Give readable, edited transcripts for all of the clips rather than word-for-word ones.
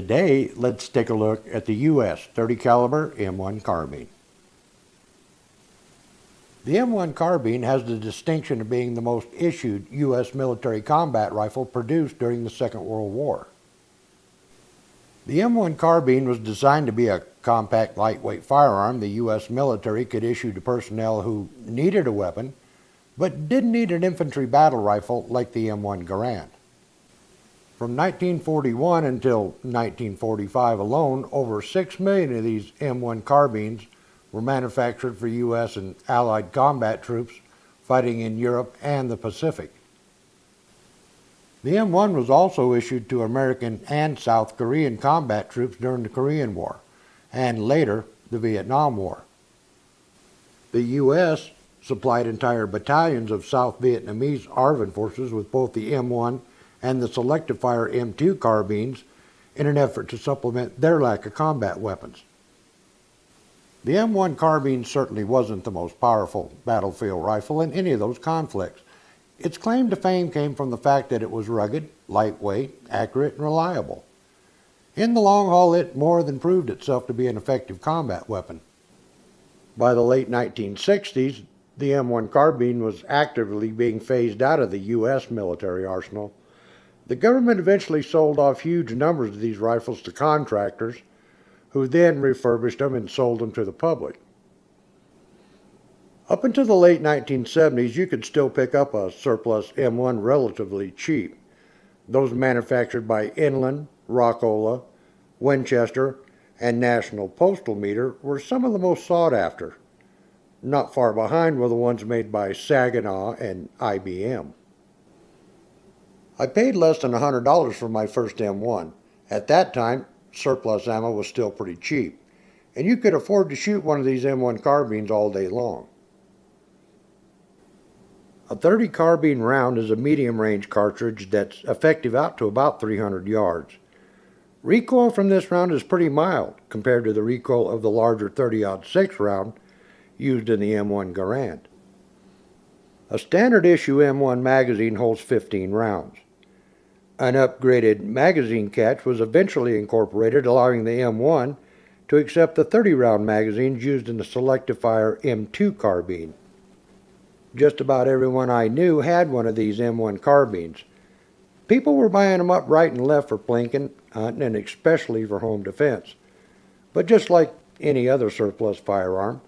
Today, let's take a look at the U.S. .30 caliber M1 carbine. The M1 carbine has the distinction of being the most issued U.S. military combat rifle produced during the Second World War. The M1 carbine was designed to be a compact, lightweight firearm the U.S. military could issue to personnel who needed a weapon, but didn't need an infantry battle rifle like the M1 Garand. From 1941 until 1945 alone, over 6 million of these M1 carbines were manufactured for U.S. and Allied combat troops fighting in Europe and the Pacific. The M1 was also issued to American and South Korean combat troops during the Korean War, and later the Vietnam War. The U.S. supplied entire battalions of South Vietnamese ARVN forces with both the M1 and the selective fire M2 carbines in an effort to supplement their lack of combat weapons. The M1 carbine certainly wasn't the most powerful battlefield rifle in any of those conflicts. Its claim to fame came from the fact that it was rugged, lightweight, accurate, and reliable. In the long haul, it more than proved itself to be an effective combat weapon. By the late 1960s, the M1 carbine was actively being phased out of the U.S. military arsenal. The government eventually sold off huge numbers of these rifles to contractors, who then refurbished them and sold them to the public. Up until the late 1970s, you could still pick up a surplus M1 relatively cheap. Those manufactured by Inland, Rockola, Winchester, and National Postal Meter were some of the most sought after. Not far behind were the ones made by Saginaw and IBM. I paid less than $100 for my first M1. At that time, surplus ammo was still pretty cheap, and you could afford to shoot one of these M1 carbines all day long. A .30 carbine round is a medium-range cartridge that's effective out to about 300 yards. Recoil from this round is pretty mild compared to the recoil of the larger .30-06 round used in the M1 Garand. A standard issue M1 magazine holds 15 rounds. An upgraded magazine catch was eventually incorporated, allowing the M1 to accept the 30-round magazines used in the selective fire M2 carbine. Just about everyone I knew had one of these M1 carbines. People were buying them up right and left for plinking, hunting, and especially for home defense. But just like any other surplus firearm,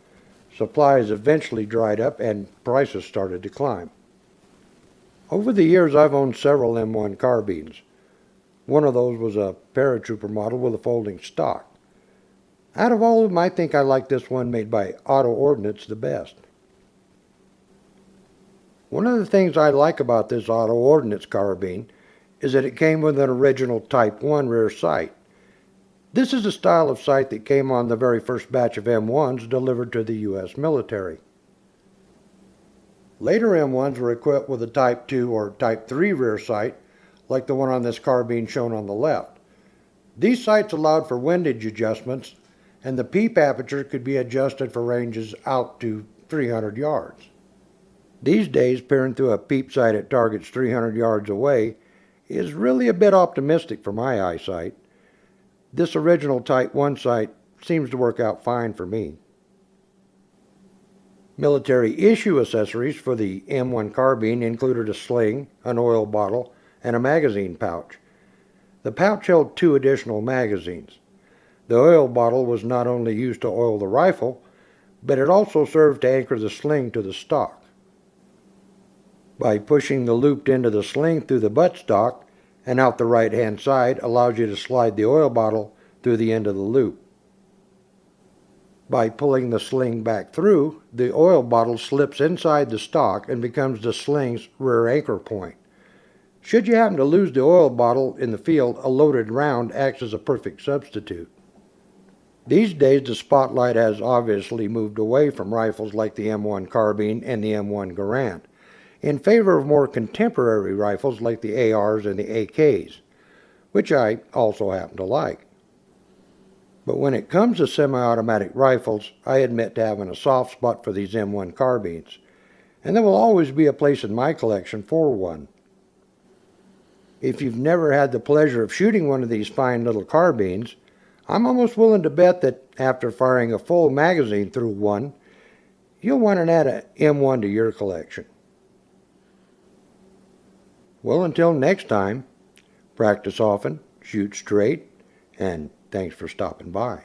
supplies eventually dried up and prices started to climb. Over the years, I've owned several M1 carbines. One of those was a paratrooper model with a folding stock. Out of all of them, I think I like this one made by Auto Ordinance the best. One of the things I like about this Auto Ordinance carbine is that it came with an original Type 1 rear sight. This is a style of sight that came on the very first batch of M1s delivered to the U.S. military. Later M1s were equipped with a Type 2 or Type 3 rear sight, like the one on this carbine shown on the left. These sights allowed for windage adjustments, and the peep aperture could be adjusted for ranges out to 300 yards. These days, peering through a peep sight at targets 300 yards away is really a bit optimistic for my eyesight. This original Type 1 sight seems to work out fine for me. Military issue accessories for the M1 carbine included a sling, an oil bottle, and a magazine pouch. The pouch held 2 additional magazines. The oil bottle was not only used to oil the rifle, but it also served to anchor the sling to the stock. By pushing the looped end of the sling through the buttstock and out the right-hand side allows you to slide the oil bottle through the end of the loop. By pulling the sling back through, the oil bottle slips inside the stock and becomes the sling's rear anchor point. Should you happen to lose the oil bottle in the field, a loaded round acts as a perfect substitute. These days, the spotlight has obviously moved away from rifles like the M1 carbine and the M1 Garand, in favor of more contemporary rifles like the ARs and the AKs, which I also happen to like. But when it comes to semi-automatic rifles, I admit to having a soft spot for these M1 carbines, and there will always be a place in my collection for one. If you've never had the pleasure of shooting one of these fine little carbines, I'm almost willing to bet that after firing a full magazine through one, you'll want to add an M1 to your collection. Well, until next time, practice often, shoot straight, and thanks for stopping by.